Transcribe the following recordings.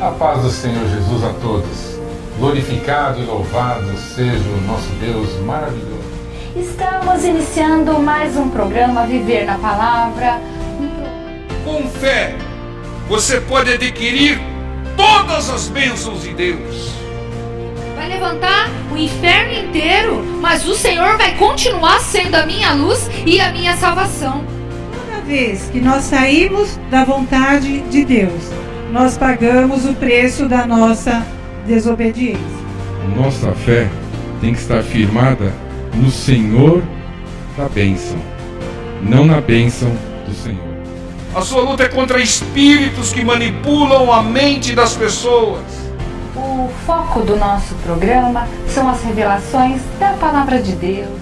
A paz do Senhor Jesus a todos. Glorificado e louvado seja o nosso Deus maravilhoso. Estamos iniciando mais um programa Viver na Palavra. Com fé, você pode adquirir todas as bênçãos de Deus. Vai levantar o inferno inteiro, mas o Senhor vai continuar sendo a minha luz e a minha salvação. Toda vez que nós saímos da vontade de Deus, nós pagamos o preço da nossa desobediência. Nossa fé tem que estar firmada no Senhor da bênção, não na bênção do Senhor. A sua luta é contra espíritos que manipulam a mente das pessoas. O foco do nosso programa são as revelações da Palavra de Deus.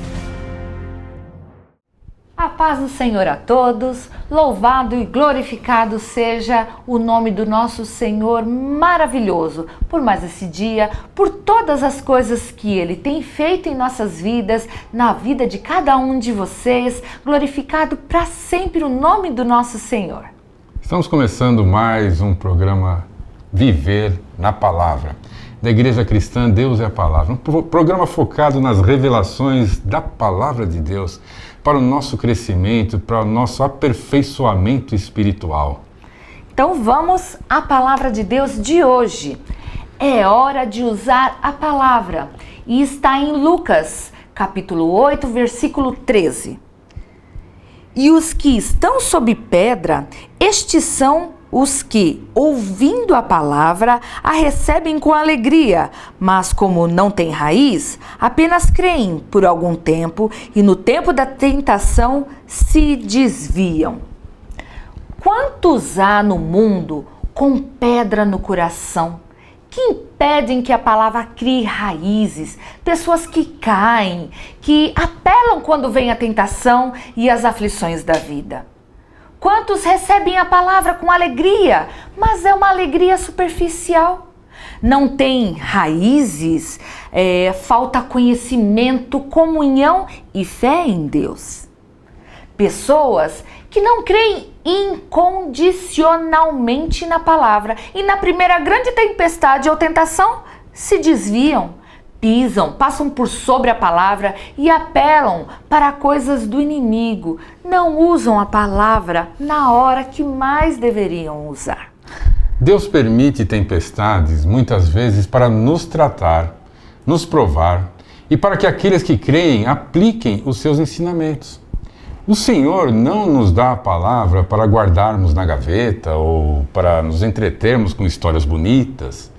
A paz do Senhor a todos, louvado e glorificado seja o nome do nosso Senhor maravilhoso, por mais esse dia, por todas as coisas que Ele tem feito em nossas vidas, na vida de cada um de vocês, glorificado para sempre o nome do nosso Senhor. Estamos começando mais um programa Viver na Palavra, da Igreja Cristã Deus é a Palavra, um programa focado nas revelações da Palavra de Deus, para o nosso crescimento, para o nosso aperfeiçoamento espiritual. Então vamos à palavra de Deus de hoje. É hora de usar a palavra e está em Lucas, capítulo 8, versículo 13. E os que estão sob pedra, estes são os que, ouvindo a palavra, a recebem com alegria, mas como não têm raiz, apenas creem por algum tempo e no tempo da tentação se desviam. Quantos há no mundo com pedra no coração, que impedem que a palavra crie raízes, pessoas que caem, que apelam quando vem a tentação e as aflições da vida? Quantos recebem a palavra com alegria, mas é uma alegria superficial? Não tem raízes, falta conhecimento, comunhão e fé em Deus. Pessoas que não creem incondicionalmente na palavra e na primeira grande tempestade ou tentação se desviam, pisam, passam por sobre a palavra e apelam para coisas do inimigo. Não usam a palavra na hora que mais deveriam usar. Deus permite tempestades muitas vezes para nos tratar, nos provar e para que aqueles que creem apliquem os seus ensinamentos. O Senhor não nos dá a palavra para guardarmos na gaveta ou para nos entretermos com histórias bonitas.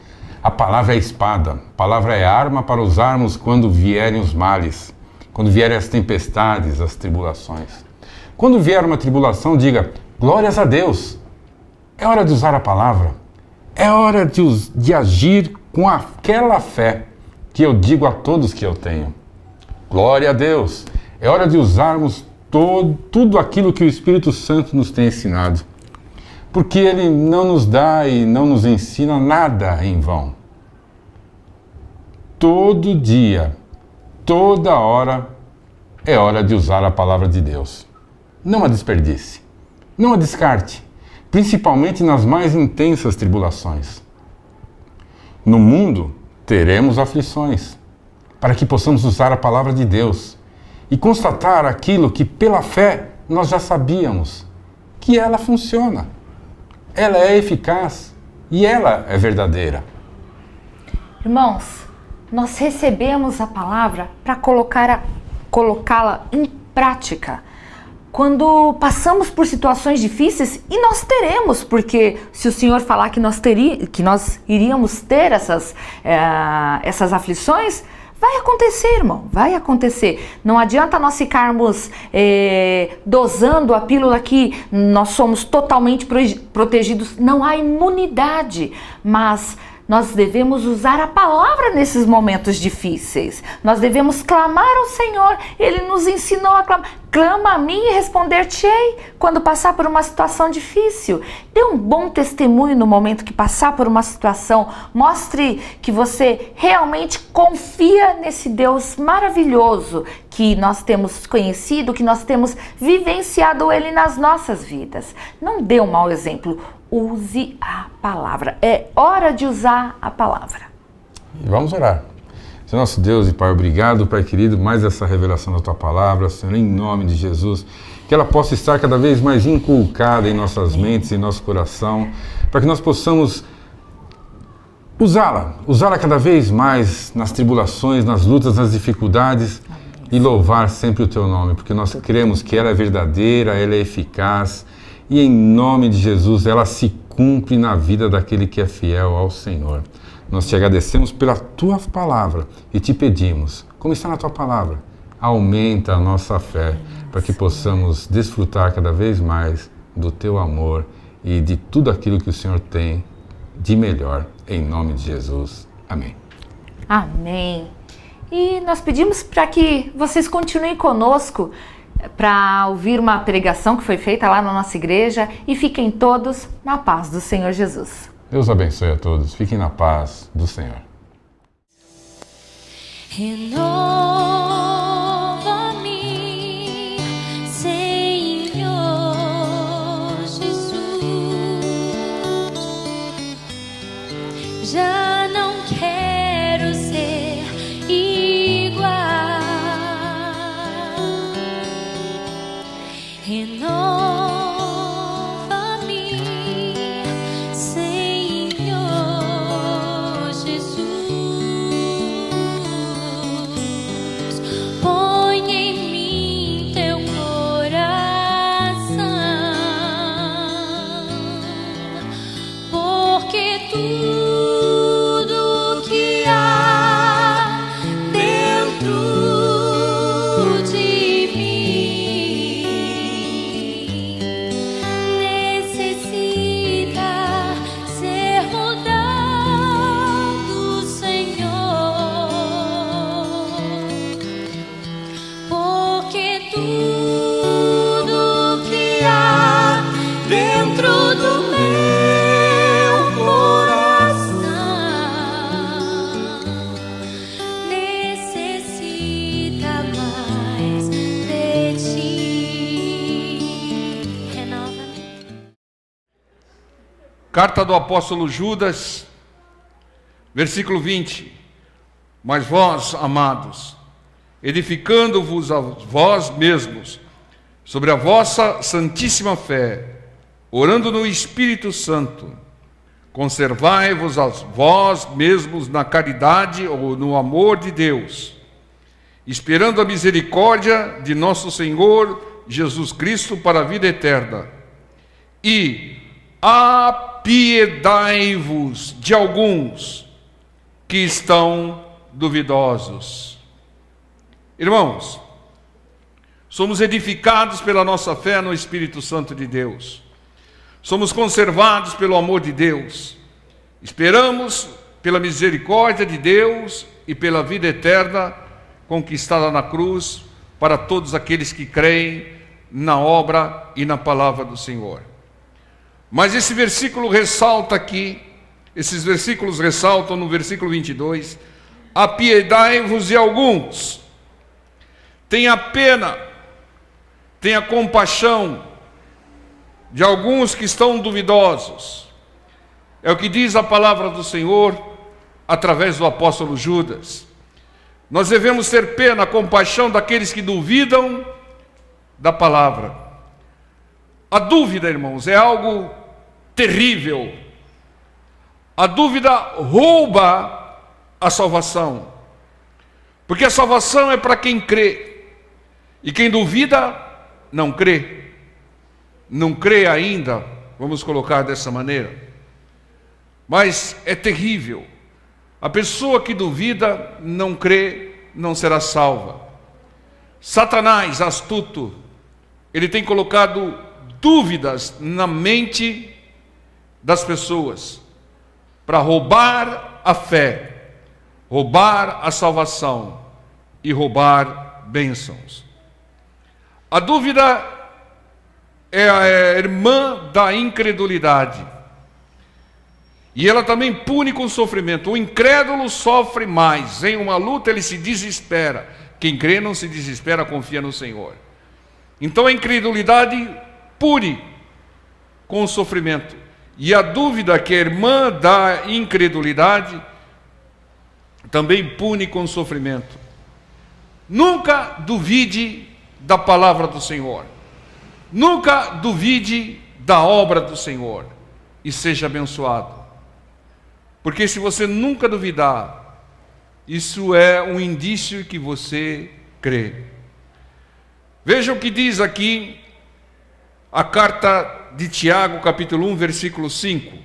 A palavra é espada, a palavra é arma para usarmos quando vierem os males, quando vierem as tempestades, as tribulações. Quando vier uma tribulação, diga, glórias a Deus. É hora de usar a palavra, é hora de agir com aquela fé que eu digo a todos que eu tenho. Glória a Deus, é hora de usarmos tudo aquilo que o Espírito Santo nos tem ensinado. Porque Ele não nos dá e não nos ensina nada em vão. Todo dia, toda hora, é hora de usar a palavra de Deus. Não a desperdice, não a descarte, principalmente nas mais intensas tribulações. No mundo, teremos aflições, para que possamos usar a palavra de Deus e constatar aquilo que pela fé nós já sabíamos, que ela funciona. Ela é eficaz e ela é verdadeira. Irmãos, nós recebemos a palavra para colocá-la em prática. Quando passamos por situações difíceis, e nós teremos, porque se o Senhor falar que nós iríamos ter essas aflições, vai acontecer, irmão, vai acontecer. Não adianta nós ficarmos dosando a pílula que nós somos totalmente protegidos. Não há imunidade, mas nós devemos usar a palavra nesses momentos difíceis. Nós devemos clamar ao Senhor. Ele nos ensinou a clamar. Clama a mim e responder-te-ei quando passar por uma situação difícil. Dê um bom testemunho no momento que passar por uma situação. Mostre que você realmente confia nesse Deus maravilhoso que nós temos conhecido, que nós temos vivenciado Ele nas nossas vidas. Não dê um mau exemplo. use a palavra. É hora de usar a palavra. E vamos orar. Senhor nosso Deus e Pai, obrigado, Pai querido, mais essa revelação da Tua Palavra, Senhor, em nome de Jesus, que ela possa estar cada vez mais inculcada em nossas mentes, em nosso coração, para que nós possamos usá-la cada vez mais nas tribulações, nas lutas, nas dificuldades e louvar sempre o Teu nome, porque nós cremos que ela é verdadeira, ela é eficaz e em nome de Jesus ela se cumpre na vida daquele que é fiel ao Senhor. Nós te agradecemos pela Tua Palavra e te pedimos, como está na Tua Palavra, aumenta a nossa fé para que possamos desfrutar cada vez mais do Teu amor e de tudo aquilo que o Senhor tem de melhor, em nome de Jesus. Amém. Amém. E nós pedimos para que vocês continuem conosco para ouvir uma pregação que foi feita lá na nossa igreja e fiquem todos na paz do Senhor Jesus. Deus abençoe a todos. Fiquem na paz do Senhor. Renova-me, Senhor Jesus. Já não quero ser igual. Renova-me, Senhor Jesus. Põe em mim teu coração, porque tudo que há dentro de mim necessita ser mudado, Senhor, porque tudo que há dentro do meu coração necessita mais de ti. Renova-me. Carta do apóstolo Judas, versículo 20. Mas vós, amados, edificando-vos a vós mesmos sobre a vossa santíssima fé, orando no Espírito Santo, conservai-vos a vós mesmos na caridade ou no amor de Deus, esperando a misericórdia de nosso Senhor Jesus Cristo para a vida eterna. E apiedai-vos de alguns que estão duvidosos. Irmãos, somos edificados pela nossa fé no Espírito Santo de Deus. Somos conservados pelo amor de Deus. Esperamos pela misericórdia de Deus e pela vida eterna conquistada na cruz para todos aqueles que creem na obra e na palavra do Senhor. Mas esse versículo ressalta aqui, esses versículos ressaltam no versículo 22, apiedai-vos de alguns. Tenha pena, tenha compaixão de alguns que estão duvidosos. É o que diz a palavra do Senhor através do apóstolo Judas. Nós devemos ter pena, compaixão daqueles que duvidam da palavra. A dúvida, irmãos, é algo terrível. A dúvida rouba a salvação. Porque a salvação é para quem crê. E quem duvida, não crê. Não crê ainda, vamos colocar dessa maneira. Mas é terrível. A pessoa que duvida, não crê, não será salva. Satanás, astuto, ele tem colocado dúvidas na mente das pessoas para roubar a fé, roubar a salvação e roubar bênçãos. A dúvida é a irmã da incredulidade. E ela também pune com sofrimento. O incrédulo sofre mais. Em uma luta ele se desespera. Quem crê não se desespera, confia no Senhor. Então a incredulidade pune com o sofrimento. E a dúvida, que é irmã da incredulidade, também pune com sofrimento. Nunca duvide da palavra do Senhor. Nunca duvide da obra do Senhor. E seja abençoado. Porque se você nunca duvidar, isso é um indício que você crê. Veja o que diz aqui a carta de Tiago, capítulo 1, versículo 5.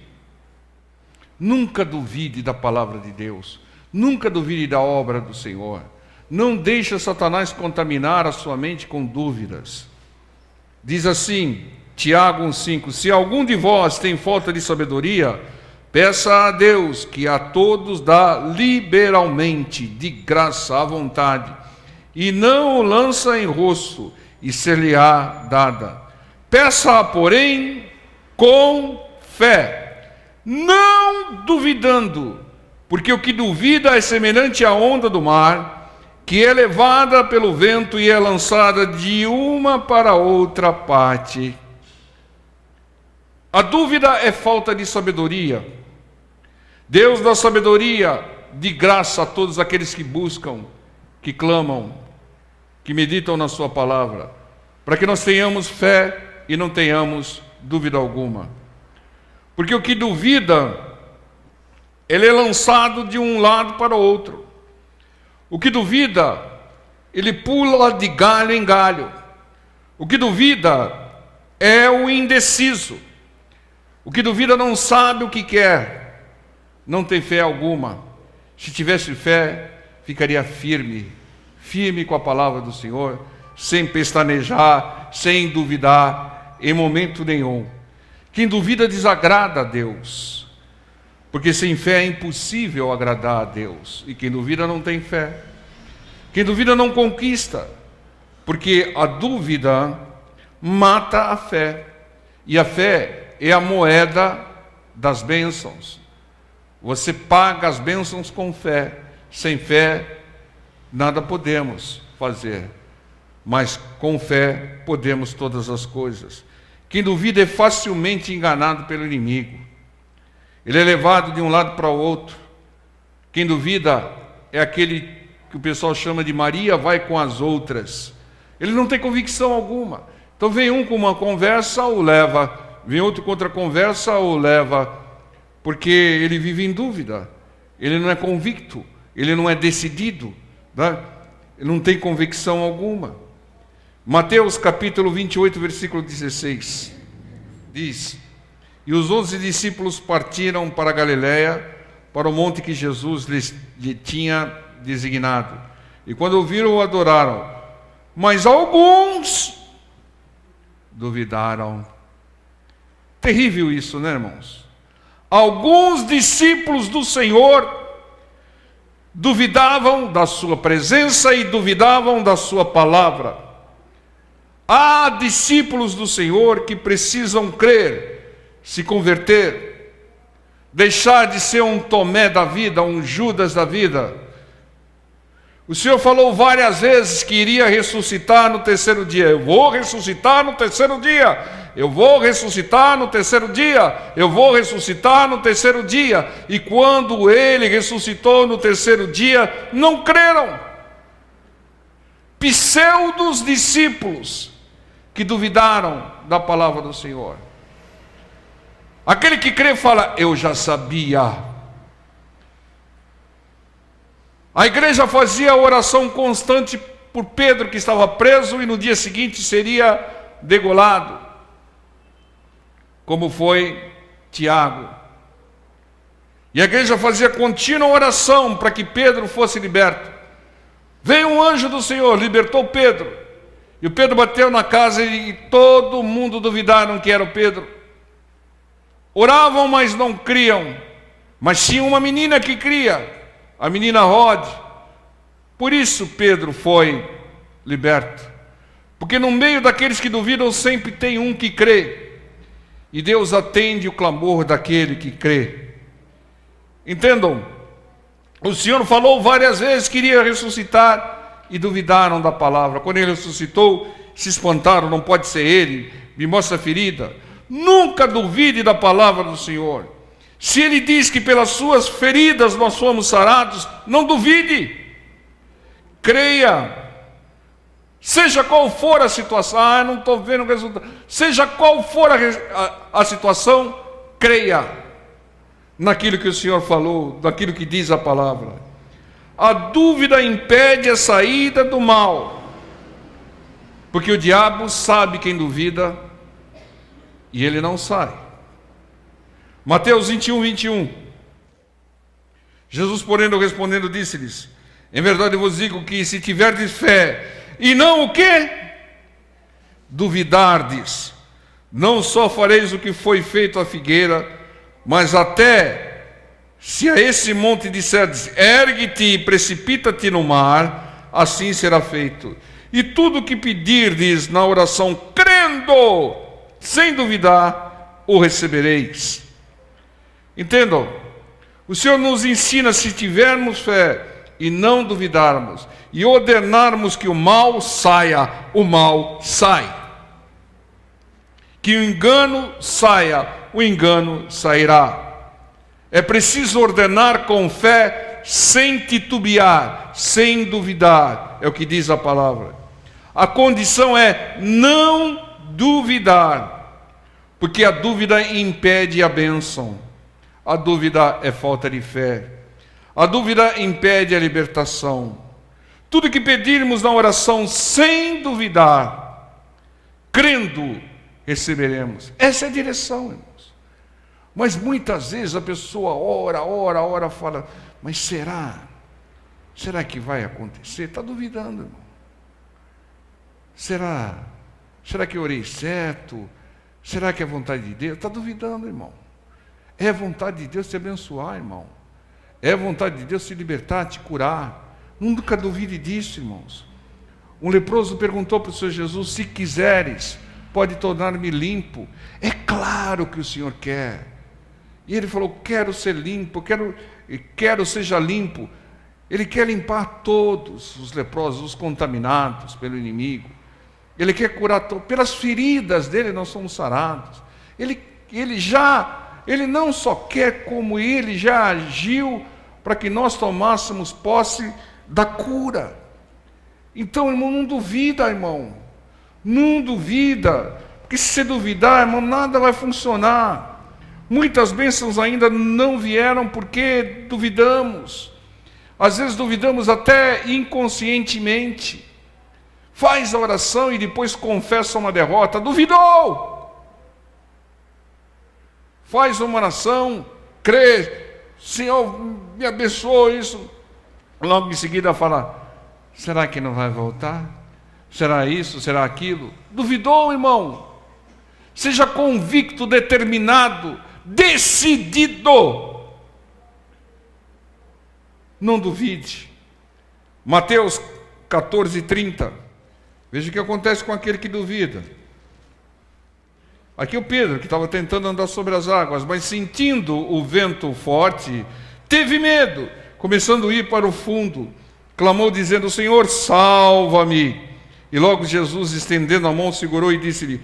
Nunca duvide da palavra de Deus. Nunca duvide da obra do Senhor. Não deixe Satanás contaminar a sua mente com dúvidas. Diz assim, Tiago 1,5: se algum de vós tem falta de sabedoria, peça a Deus, que a todos dá liberalmente, de graça à vontade, e não o lança em rosto, e ser-lhe-á dada. Peça, porém, com fé, não duvidando, porque o que duvida é semelhante à onda do mar, que é levada pelo vento e é lançada de uma para outra parte. A dúvida é falta de sabedoria. Deus dá sabedoria de graça a todos aqueles que buscam, que clamam, que meditam na sua palavra, para que nós tenhamos fé e não tenhamos dúvida alguma. Porque o que duvida, ele é lançado de um lado para o outro. O que duvida, ele pula de galho em galho. O que duvida é o indeciso. O que duvida não sabe o que quer, não tem fé alguma. Se tivesse fé, ficaria firme, firme com a palavra do Senhor, sem pestanejar, sem duvidar, em momento nenhum. Quem duvida desagrada a Deus. Porque sem fé é impossível agradar a Deus. E quem duvida não tem fé. Quem duvida não conquista. Porque a dúvida mata a fé. E a fé é a moeda das bênçãos. Você paga as bênçãos com fé. Sem fé, nada podemos fazer. Mas com fé podemos todas as coisas. Quem duvida é facilmente enganado pelo inimigo. Ele é levado de um lado para o outro. Quem duvida é aquele que o pessoal chama de Maria vai com as outras. Ele não tem convicção alguma. Então vem um com uma conversa, o leva. Vem outro com outra conversa, o leva. Porque ele vive em dúvida. Ele não é convicto. Ele não é decidido. Né? Ele não tem convicção alguma. Mateus capítulo 28, versículo 16. Diz: e os 11 discípulos partiram para a Galiléia, para o monte que Jesus lhe tinha designado. E quando ouviram, o adoraram. Mas alguns duvidaram. Terrível isso, né, irmãos? Alguns discípulos do Senhor duvidavam da sua presença e duvidavam da sua palavra. Há discípulos do Senhor que precisam crer, se converter, deixar de ser um Tomé da vida, um Judas da vida. O Senhor falou várias vezes que iria ressuscitar no terceiro dia. Eu vou ressuscitar no terceiro dia. Eu vou ressuscitar no terceiro dia. Eu vou ressuscitar no terceiro dia. E quando ele ressuscitou no terceiro dia, não creram. Pseudos discípulos que duvidaram da palavra do Senhor. Aquele que crê fala, eu já sabia. A igreja fazia oração constante por Pedro, que estava preso e no dia seguinte seria degolado, como foi Tiago. E a igreja fazia contínua oração para que Pedro fosse liberto. Veio um anjo do Senhor, libertou Pedro. E o Pedro bateu na casa e todo mundo duvidaram que era o Pedro. Oravam, mas não criam. Mas tinha uma menina que cria, a menina Rod. Por isso Pedro foi liberto. Porque no meio daqueles que duvidam sempre tem um que crê. E Deus atende o clamor daquele que crê. Entendam? O Senhor falou várias vezes que iria ressuscitar e duvidaram da palavra. Quando ele ressuscitou, se espantaram, não pode ser ele, me mostra a ferida. Nunca duvide da palavra do Senhor. Se Ele diz que pelas suas feridas nós fomos sarados, não duvide. Creia. Seja qual for a situação, não estou vendo o resultado. Seja qual for a situação, creia naquilo que o Senhor falou, naquilo que diz a palavra. A dúvida impede a saída do mal, porque o diabo sabe quem duvida e ele não sai. Mateus 21:21. Jesus, porém, respondendo, disse-lhes: em verdade eu vos digo que se tiverdes fé e não o quê? Duvidardes, não só fareis o que foi feito à figueira, mas até se a esse monte disserdes: ergue-te e precipita-te no mar, assim será feito. E tudo o que pedirdes na oração, crendo, sem duvidar, o recebereis. Entendam? O Senhor nos ensina, se tivermos fé e não duvidarmos, e ordenarmos que o mal saia, o mal sai. Que o engano saia, o engano sairá. É preciso ordenar com fé, sem titubear, sem duvidar. É o que diz a palavra. A condição é não duvidar, porque a dúvida impede a bênção. A dúvida é falta de fé. A dúvida impede a libertação. Tudo que pedirmos na oração sem duvidar, crendo, receberemos. Essa é a direção, irmãos. Mas muitas vezes a pessoa ora, fala: mas será? Será que vai acontecer? Está duvidando, irmão. Será? Será que eu orei certo? Será que é vontade de Deus? Está duvidando, irmão. É vontade de Deus te abençoar, irmão. É vontade de Deus te libertar, te curar. Nunca duvide disso, irmãos. Um leproso perguntou para o Senhor Jesus: se quiseres, pode tornar-me limpo. É claro que o Senhor quer. E ele falou: quero ser limpo, quero seja limpo. Ele quer limpar todos os leprosos, os contaminados pelo inimigo. Ele quer curar todos. Pelas feridas dele nós somos sarados. Ele não só quer, como ele já agiu para que nós tomássemos posse da cura. Então, irmão, não duvida, irmão. Não duvida. Porque se você duvidar, irmão, nada vai funcionar. Muitas bênçãos ainda não vieram porque duvidamos. Às vezes duvidamos até inconscientemente. Faz a oração e depois confessa uma derrota. Duvidou! Faz uma oração, crê, Senhor, me abençoe isso. Logo em seguida fala: será que não vai voltar? Será isso? Será aquilo? Duvidou, irmão. Seja convicto, determinado, decidido. Não duvide. Mateus 14:30. Veja o que acontece com aquele que duvida. Aqui o Pedro, que estava tentando andar sobre as águas, mas sentindo o vento forte, teve medo, começando a ir para o fundo, clamou dizendo: Senhor, salva-me. E logo Jesus, estendendo a mão, segurou e disse-lhe: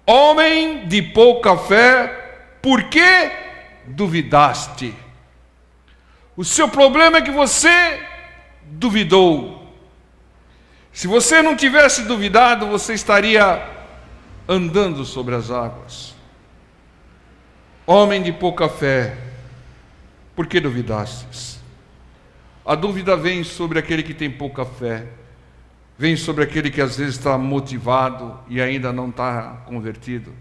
homem de pouca fé, por que duvidaste? O seu problema é que você duvidou. Se você não tivesse duvidado, você estaria andando sobre as águas. Homem de pouca fé, por que duvidastes? A dúvida vem sobre aquele que tem pouca fé, vem sobre aquele que às vezes está motivado e ainda não está convertido.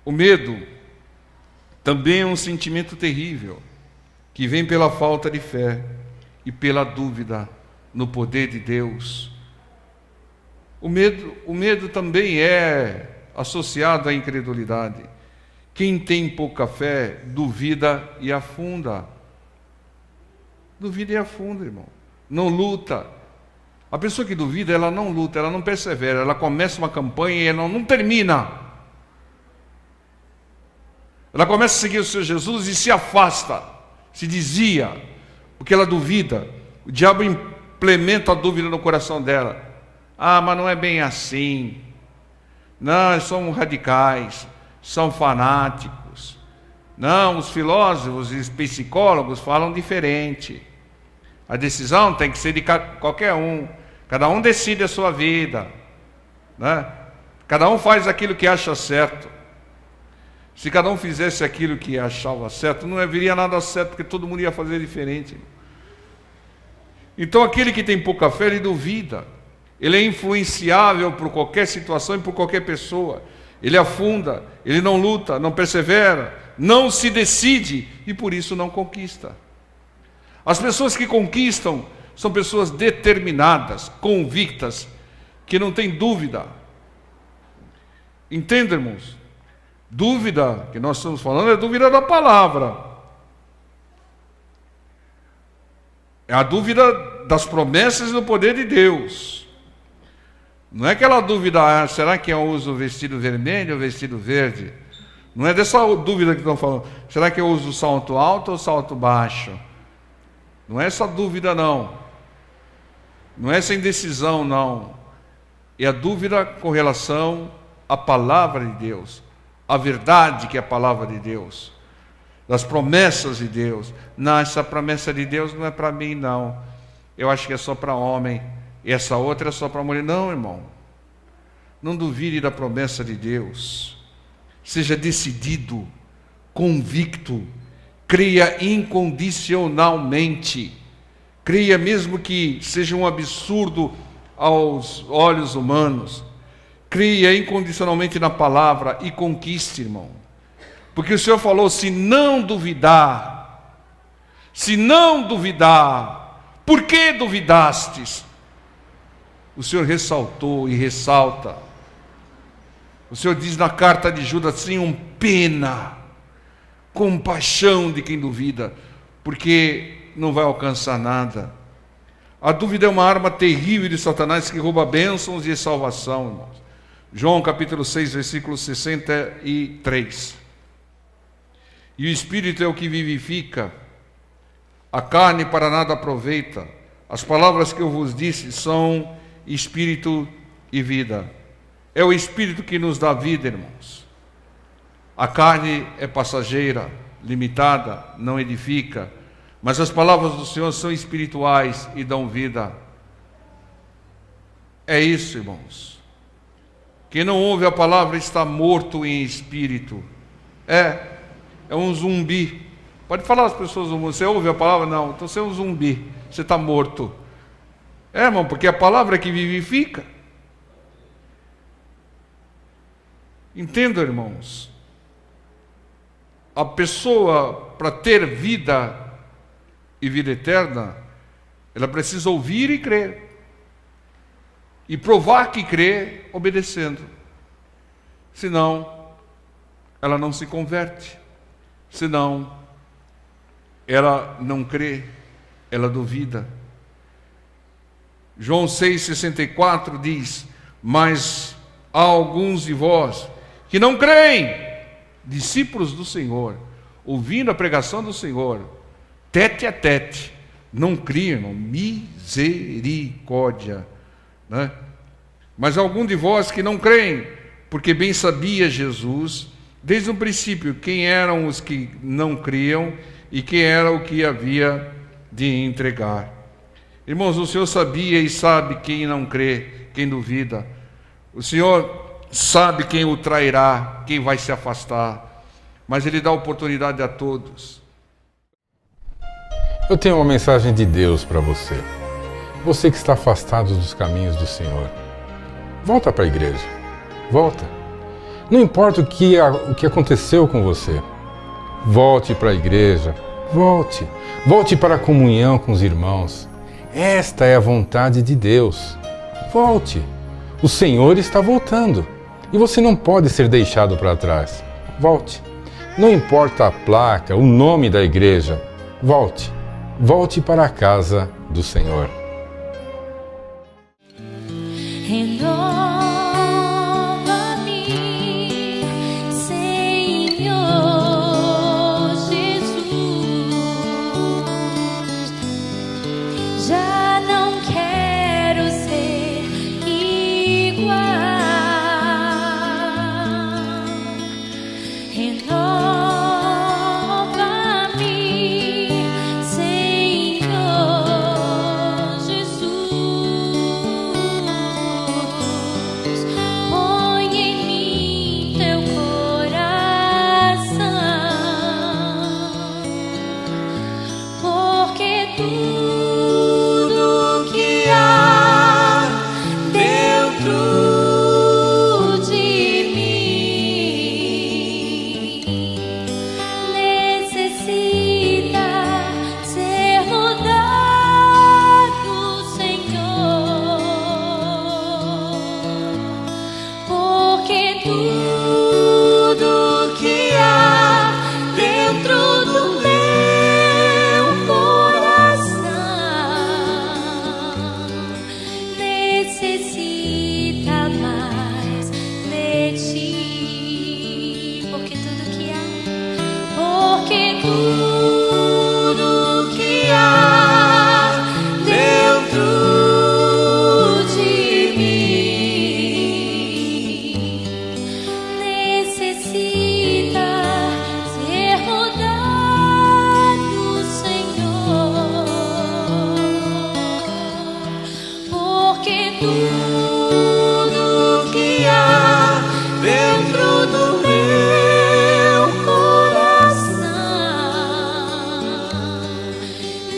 O medo também é um sentimento terrível, que vem pela falta de fé e pela dúvida no poder de Deus. O medo também é associado à incredulidade. Quem tem pouca fé duvida e afunda. Duvida e afunda, irmão. Não luta. A pessoa que duvida, ela não luta, ela não persevera, ela começa uma campanha e ela não termina. Ela começa a seguir o Senhor Jesus e se afasta, se desvia, porque ela duvida. O diabo implementa a dúvida no coração dela. Ah, mas não é bem assim. Não, somos radicais. são fanáticos. Não, os filósofos e os psicólogos falam diferente. A decisão tem que ser de qualquer um. Cada um decide a sua vida, né? Cada um faz aquilo que acha certo. Se cada um fizesse aquilo que achava certo, não haveria nada certo, porque todo mundo ia fazer diferente. Então aquele que tem pouca fé, ele duvida. Ele é influenciável por qualquer situação e por qualquer pessoa. Ele afunda, ele não luta, não persevera, não se decide e por isso não conquista. As pessoas que conquistam são pessoas determinadas, convictas, que não têm dúvida. Entenda, irmãos? Dúvida que nós estamos falando é dúvida da palavra. É a dúvida das promessas e do poder de Deus. Não é aquela dúvida, será que eu uso o vestido vermelho ou vestido verde? Não é dessa dúvida que estão falando. Será que eu uso o salto alto ou salto baixo? Não é essa dúvida, não. Não é essa indecisão, não. É a dúvida com relação à palavra de Deus, a verdade que é a palavra de Deus, das promessas de Deus. Não, essa promessa de Deus não é para mim, não. Eu acho que é só para homem. E essa outra é só para mulher. Não, irmão. Não duvide da promessa de Deus. Seja decidido, convicto, creia incondicionalmente. Creia mesmo que seja um absurdo aos olhos humanos. Creia incondicionalmente na palavra e conquiste, irmão. Porque o Senhor falou, se não duvidar, por que duvidastes? O Senhor ressaltou e ressalta. O Senhor diz na carta de Judas, tenham pena, compaixão de quem duvida, porque não vai alcançar nada. A dúvida é uma arma terrível de Satanás que rouba bênçãos e salvação, irmãos. João capítulo 6, versículo 63. E o Espírito é o que vivifica, a carne para nada aproveita. As palavras que eu vos disse são Espírito e vida. É o Espírito que nos dá vida, irmãos. A carne é passageira, limitada, não edifica. Mas as palavras do Senhor são espirituais e dão vida. É isso, irmãos. Quem não ouve a palavra está morto em espírito. É um zumbi. Pode falar às pessoas do mundo, você ouve a palavra? Não, então você é um zumbi, você está morto. É, irmão, porque a palavra é que vivifica. Entenda, irmãos. A pessoa, para ter vida e vida eterna, ela precisa ouvir e crer. E provar que crê obedecendo. Senão, ela não se converte. Senão, ela não crê, ela duvida. João 6,64 diz, mas há alguns de vós que não creem, discípulos do Senhor, ouvindo a pregação do Senhor, tete a tete, não criam, misericórdia, né? Mas algum de vós que não creem, porque bem sabia Jesus, desde o princípio, quem eram os que não criam e quem era o que havia de entregar. Irmãos, o Senhor sabia e sabe quem não crê, quem duvida. O Senhor sabe quem o trairá, quem vai se afastar, mas Ele dá oportunidade a todos. Eu tenho uma mensagem de Deus para você. Você que está afastado dos caminhos do Senhor. Volta para a igreja. Volta. Não importa o que aconteceu com você. Volte para a igreja. Volte. Volte para a comunhão com os irmãos. Esta é a vontade de Deus. Volte. O Senhor está voltando. E você não pode ser deixado para trás. Volte. Não importa a placa, o nome da igreja. Volte. Volte para a casa do Senhor. Renova-me, Senhor Jesus. Já não quero ser igual. tudo que há dentro de mim necessita ser mudado, Senhor, porque tudo que há dentro do meu coração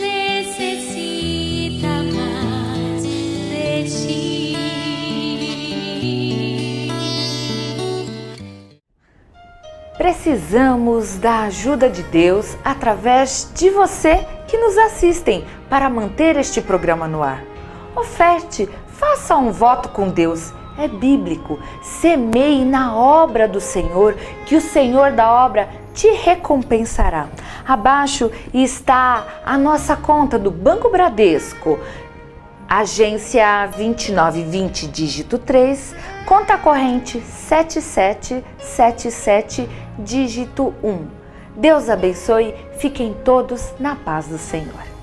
necessita mais de ti. Precisamos da ajuda de Deus através de você que nos assistem para manter este programa no ar. Oferte, faça um voto com Deus. É bíblico. Semeie na obra do Senhor, que o Senhor da obra te recompensará. Abaixo está a nossa conta do Banco Bradesco, agência 2920, dígito 3, conta corrente 7777, dígito 1. Deus abençoe, fiquem todos na paz do Senhor.